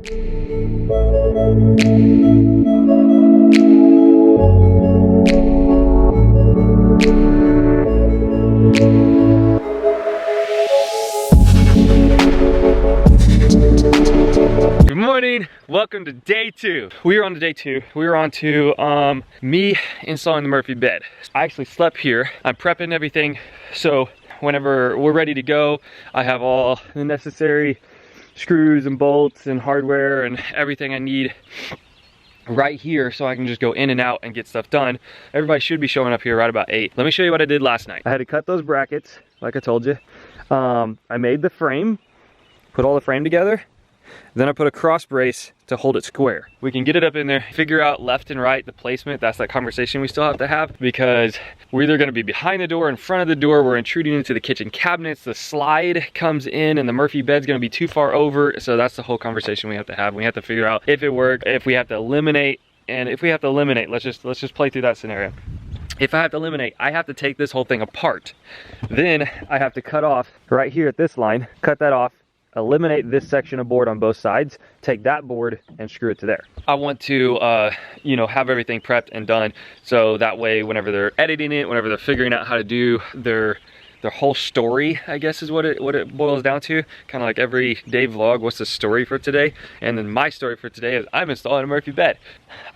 Good morning, welcome to day 2. We are on to day 2. We are on to me installing the Murphy bed. I actually slept here. I'm prepping everything, so whenever we're ready to go, I have all the necessary screws and bolts and hardware and everything I need right here, so I can just go in and out and get stuff done. Everybody should be showing up here right about 8. Let me show you what I did last night. I had to cut those brackets, like I told you. I made the frame, put all the frame together. Then I put a cross brace to hold it square. We can get it up in there, figure out left and right, the placement. That's that conversation we still have to have, because we're either gonna be behind the door, in front of the door, we're intruding into the kitchen cabinets, the slide comes in and the Murphy bed's gonna be too far over. So that's the whole conversation we have to have. We have to figure out if it worked, if we have to eliminate, and if we have to eliminate, let's just play through that scenario. If I have to eliminate, I have to take this whole thing apart. Then I have to cut off right here at this line, cut that off, eliminate this section of board on both sides, take that board and screw it to there. I want to, you know, have everything prepped and done, so that way whenever they're editing it, whenever they're figuring out how to do their whole story, I guess is what it boils down to. Kind of like every day vlog, what's the story for today? And then my story for today is I'm installing a Murphy bed.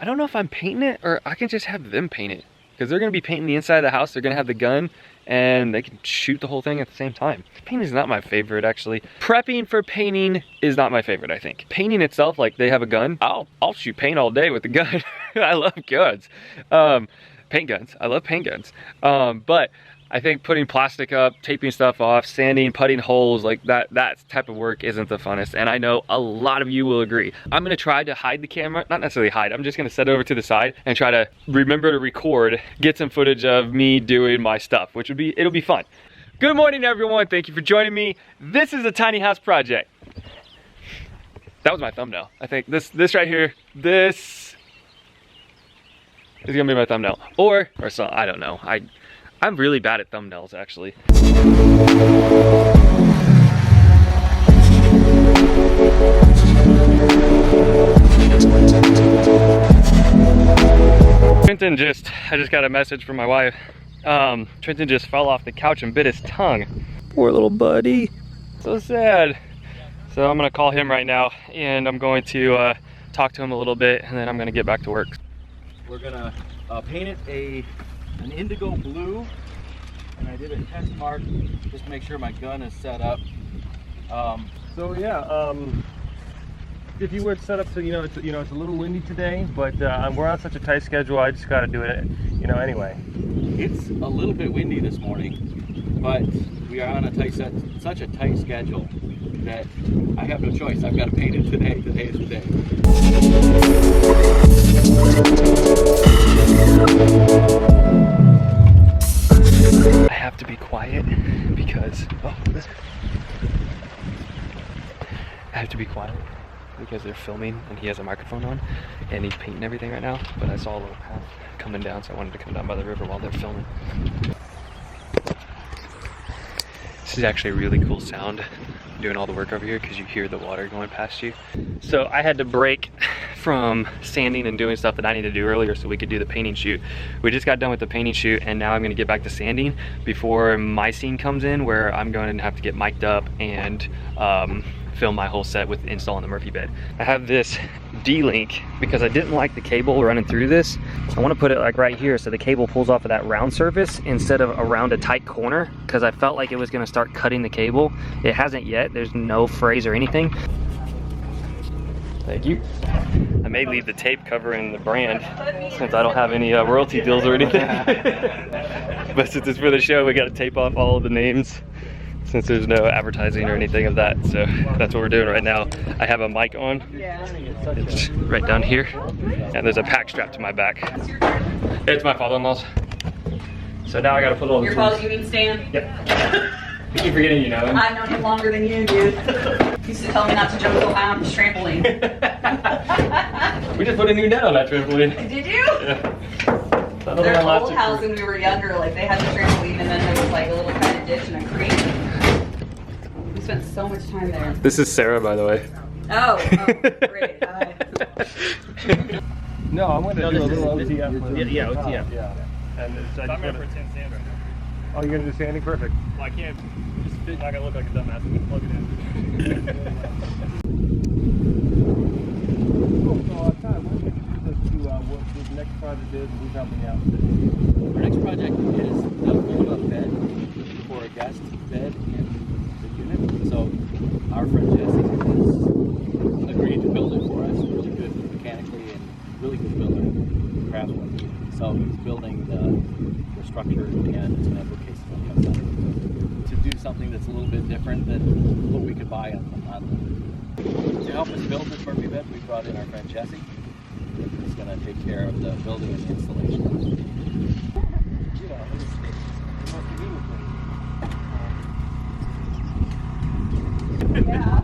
I don't know if I'm painting it or I can just have them paint it, because they're gonna be painting the inside of the house, they're gonna have the gun, and they can shoot the whole thing at the same time. Painting is not my favorite, actually. Prepping for painting is not my favorite, I think. Painting itself, like they have a gun, I'll shoot paint all day with the gun. I love guns. Paint guns, I love paint guns. But I think putting plastic up, taping stuff off, sanding, putting holes, like that type of work isn't the funnest, and I know a lot of you will agree. I'm gonna try to hide the camera, not necessarily hide, I'm just gonna set it over to the side and try to remember to record, get some footage of me doing my stuff, which would be, it'll be fun. Good morning, everyone, thank you for joining me. This is a tiny house project. That was my thumbnail. I think this right here, this is gonna be my thumbnail. Or so, I don't know. I'm really bad at thumbnails, actually. I just got a message from my wife. Trenton just fell off the couch and bit his tongue. Poor little buddy, so sad. So I'm gonna call him right now and I'm going to talk to him a little bit, and then I'm gonna get back to work. We're gonna paint it an indigo blue, and I did a test mark just to make sure my gun is set up. So yeah, if you were set up so it's a little windy today, but we're on such a tight schedule, I just got to do it, anyway. It's a little bit windy this morning, but we are on such a tight schedule that I have no choice. I've got to paint it today. Today is the day. I have to be quiet because they're filming and he has a microphone on and he's painting everything right now, but I saw a little path coming down, so I wanted to come down by the river while they're filming. This is actually a really cool sound doing all the work over here, because you hear the water going past you. So I had to break from sanding and doing stuff that I needed to do earlier so we could do the painting shoot. We just got done with the painting shoot, and now I'm going to get back to sanding before my scene comes in, where I'm going to have to get mic'd up and film my whole set with installing the Murphy bed. I have this D-link because I didn't like the cable running through this. I want to put it like right here so the cable pulls off of that round surface instead of around a tight corner, because I felt like it was going to start cutting the cable. It hasn't yet. There's no frays or anything. Thank you. I may leave the tape covering the brand since I don't have any royalty deals or anything. But since it's for the show, we got to tape off all of the names, since there's no advertising or anything of that. So that's what we're doing right now. I have a mic on. It's right down here. And there's a pack strapped to my back. It's my father-in-law's. So now I gotta put all the Your father, you mean Stan? Yep. I keep forgetting you know him. I've known him longer than you, dude. He used to tell me not to jump so high on the trampoline. We just put a new net on that trampoline. Did you? Yeah. Their old house when we were younger, like they had the trampoline and then there was like a little kind of ditch and a creek. We spent so much time there. This is Sarah, by the way. Oh, great. No, I'm going to do a little OTF. Yeah, OTF. Yeah. And it's, I'm ready for 10 sand right now. oh, you're going to do sanding? Perfect. Well, I can't. Just not gonna look like a dumbass when you plug it in. Cool. So, Todd, why don't you introduce us to what the next project is and who's helping you out? Our next project is the Bungalow bed for a guest bed in the unit. So our friend Jesse has agreed to build it for us. Really good mechanically and really good builder, craftsman. So he's building the structure and it's an upper case on the outside. To do something that's a little bit different than what we could buy on to help us build this Murphy bed, we brought in our friend Jesse. He's going to take care of the building and the installation. You know, it's the most convenient thing. Yeah.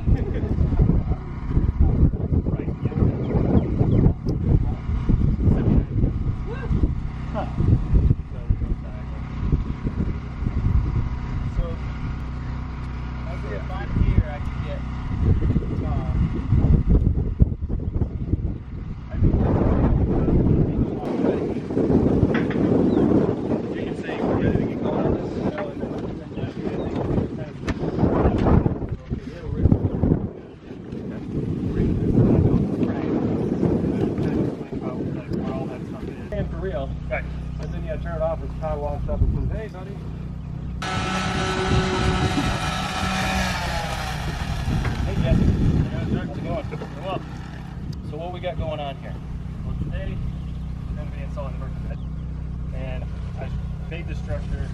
Right. And then you turn it off as Todd walks up and says, hey, buddy. Hey Jesse, how's it going? Well, so what we got going on here? Well, today we're going to be installing the Murphy bed, and I made the structure,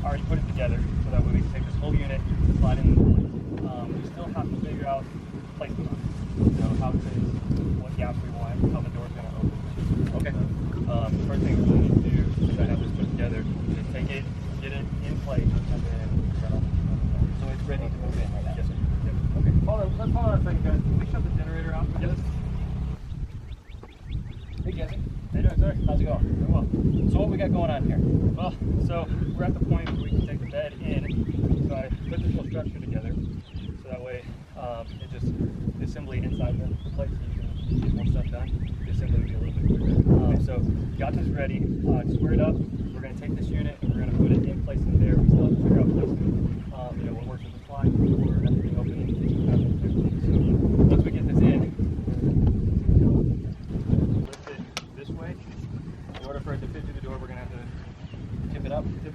already put it together, so that way we can take this whole unit, slide in the place. We still have to figure out placement on it. You know, how to, what gaps we want, how the door's going to open. Okay. First thing we need to do is I have this put together, is take it, get it in place, and then run off. So it's ready to move in right now? Yes, sir. Yep. Okay, hold on a second, guys. Can we shut the generator off for this? Hey Jesse. How you doing, sir? How's it going? Very well. So what we got going on here? Well, so we're at the point where we can take the bed in. So I put this whole structure together, so that way it just the assembly inside the place, so you can get more stuff done. The assembly will be a little bit quicker. So got this ready, squared up. We're going to take this unit and we're going to put it in place in there. We still have to figure out placement. You know, what works with the slide or everything open. So once we get this in, lift it this way. In order for it to fit through the door, we're going to have to tip it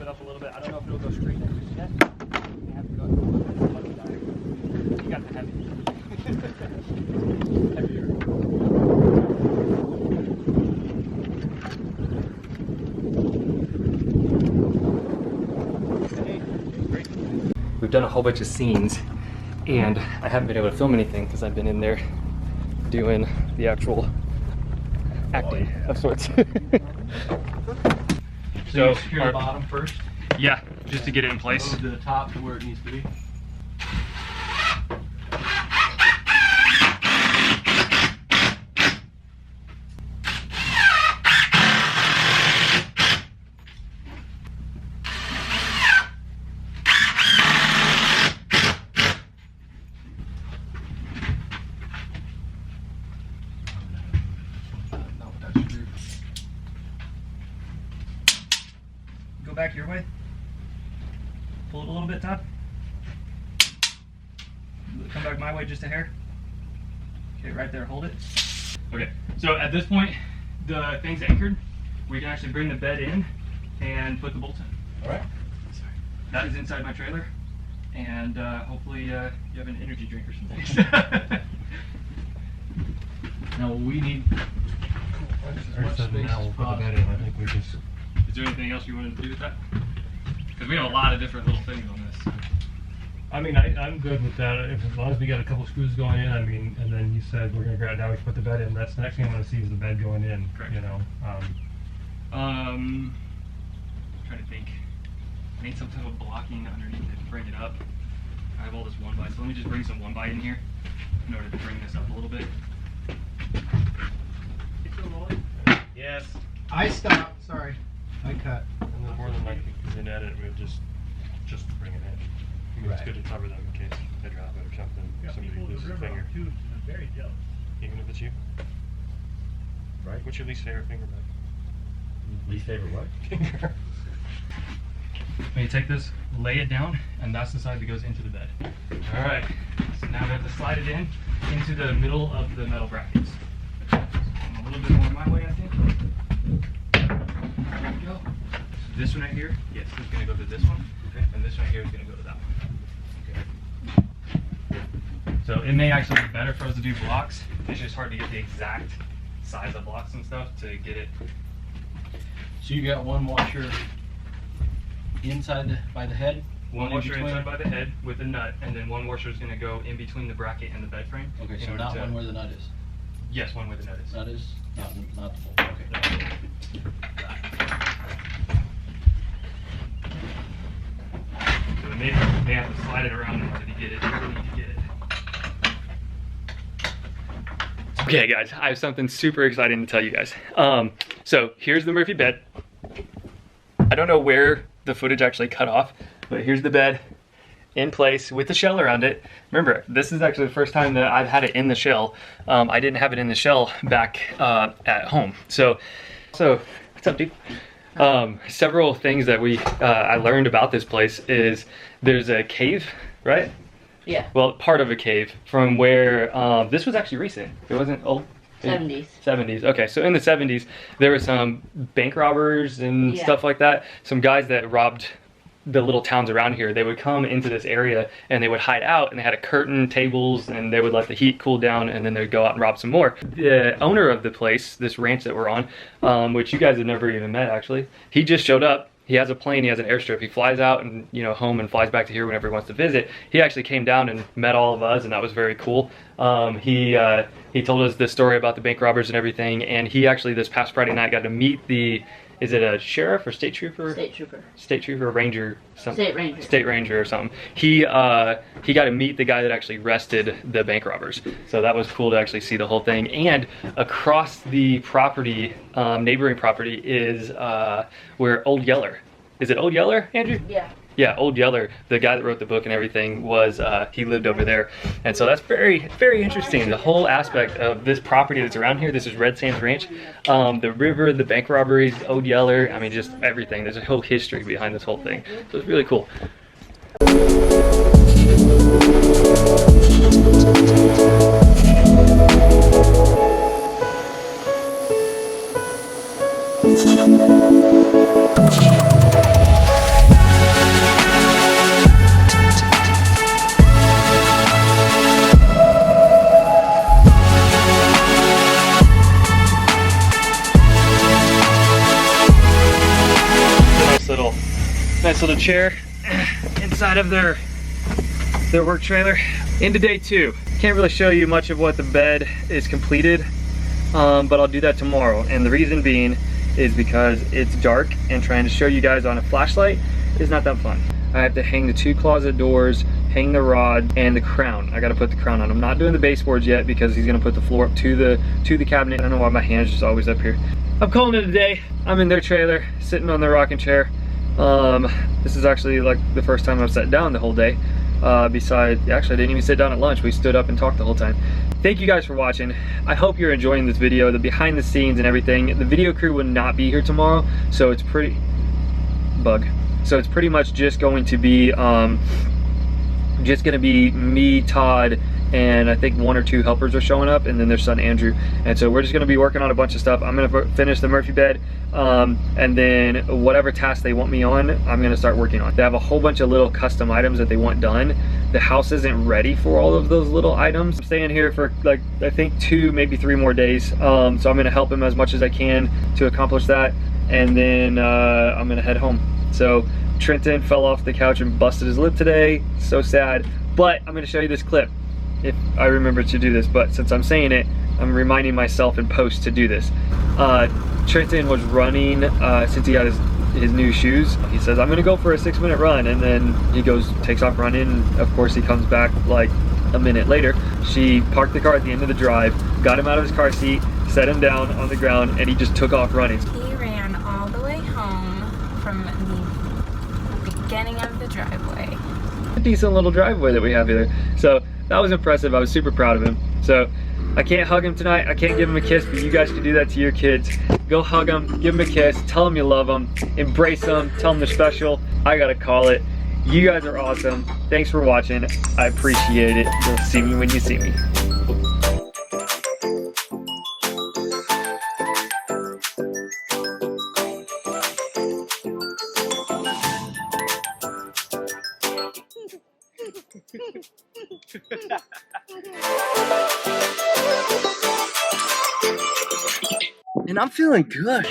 up a little bit. I don't know if it'll go straight in just yet. We have to go a little bit higher. You got the heavy. Heavier. We've done a whole bunch of scenes, and I haven't been able to film anything because I've been in there doing the actual acting of sorts. So you secure the bottom first? Yeah, just to get it in place. Move to the top to where it needs to be. Go back your way. Pull it a little bit, Todd. Come back my way just a hair. Okay, right there, hold it. Okay, so at this point, the thing's anchored. We can actually bring the bed in and put the bolts in. All right. Sorry. That is inside my trailer, and hopefully you have an energy drink or something. Now we need Now we'll put the bed in. I think we just... Is there anything else you wanted to do with that? Because we have a lot of different little things on this. I mean, I'm good with that. As long as we got a couple screws going in, I mean, and then you said we're gonna grab, now we can put the bed in. That's the next thing I want to see is the bed going in. Correct. You know. I'm trying to think. I need some type of blocking underneath it to bring it up. I have all this 1x, so let me just bring some 1x in here in order to bring this up a little bit. You still rolling? Yes. I stopped, sorry. I cut. And then more than likely, because in edit, we'll just bring it in. I mean, it's Right. good to cover them in case they drop it or something. Somebody loses a finger. very jealous. Even if it's you. Right? What's your least favorite finger bag? Least favorite what? Finger. When you take this, lay it down, and that's the side that goes into the bed. All right, so now we have to slide it in into the middle of the metal brackets. A little bit more my way, I think. There we go. So this one right here, yes, is gonna go to this one, okay, and this right here is gonna go to that one. Okay. So it may actually be better for us to do blocks. It's just hard to get the exact size of blocks and stuff to get it. So you got one washer inside by the head? One washer inside by the head with a nut, and then one washer is going to go in between the bracket and the bed frame. Okay, so not one where the nut is? Yes, one where the nut is. Nut is? Not the bolt, okay. So we may have to slide it around in order to get it where we need to get it. Okay guys, I have something super exciting to tell you guys. So here's the Murphy bed. I don't know where the footage actually cut off, but here's the bed in place with the shell around it. Remember, this is actually the first time that I've had it in the shell. I didn't have it in the shell back at home. So what's up, dude? Several things that I learned about this place is there's a cave, right? Yeah. Well, part of a cave from where this was actually recent. It wasn't old. 70s. 70s. Okay, so in the 70s, there were some bank robbers and stuff like that. Some guys that robbed the little towns around here. They would come into this area and they would hide out, and they had a curtain, tables, and they would let the heat cool down, and then they'd go out and rob some more. The owner of the place, this ranch that we're on, which you guys have never even met actually, he just showed up. He has a plane, he has an airstrip. He flies out and, you know, home and flies back to here whenever he wants to visit. He actually came down and met all of us, and that was very cool. He told us the story about the bank robbers and everything, and he actually this past Friday night got to meet the, is it a sheriff or state trooper? State trooper. State trooper, ranger, something. State ranger. State ranger or something. He got to meet the guy that actually arrested the bank robbers. So that was cool to actually see the whole thing. And across the property, neighboring property is where Old Yeller. Is it Old Yeller, Andrew? Yeah. Yeah, Old Yeller, the guy that wrote the book and everything, was he lived over there. And so that's very, very interesting. The whole aspect of this property that's around here, this is Red Sands Ranch, the river, the bank robberies, Old Yeller, I mean, just everything. There's a whole history behind this whole thing. So it's really cool. Nice little chair inside of their work trailer. Into day 2. Can't really show you much of what the bed is completed, but I'll do that tomorrow. And the reason being is because it's dark, and trying to show you guys on a flashlight is not that fun. I have to hang the 2 closet doors, hang the rod, and the crown. I gotta put the crown on. I'm not doing the baseboards yet because he's gonna put the floor up to the cabinet. I don't know why my hand's just always up here. I'm calling it a day. I'm in their trailer, sitting on the rocking chair. This is actually like the first time I've sat down the whole day. Actually I didn't even sit down at lunch. We stood up and talked the whole time. Thank you guys for watching. I hope you're enjoying this video, the behind the scenes and everything. The video crew will not be here tomorrow, so it's pretty much just going to be me, Todd, and I think 1 or 2 helpers are showing up, and then their son Andrew. And so we're just gonna be working on a bunch of stuff. I'm gonna finish the Murphy bed, and then whatever task they want me on, I'm gonna start working on. They have a whole bunch of little custom items that they want done. The house isn't ready for all of those little items. I'm staying here for like, I think 2, maybe 3 more days. So I'm gonna help him as much as I can to accomplish that, and then I'm gonna head home. So Trenton fell off the couch and busted his lip today. So sad. But I'm gonna show you this clip if I remember to do this, but since I'm saying it, I'm reminding myself in post to do this. Trenton was running, since he got his new shoes, he says, I'm gonna go for a 6-minute run, and then he takes off running, and of course he comes back like a minute later. She parked the car at the end of the drive, got him out of his car seat, set him down on the ground, and he just took off running. He ran all the way home from the beginning of the driveway. A decent little driveway that we have here. So that was impressive. I was super proud of him. So I can't hug him tonight. I can't give him a kiss, but you guys can do that to your kids. Go hug them, give them a kiss, tell them you love them, embrace them, tell them they're special. I gotta call it. You guys are awesome. Thanks for watching. I appreciate it. You'll see me when you see me. And I'm feeling good.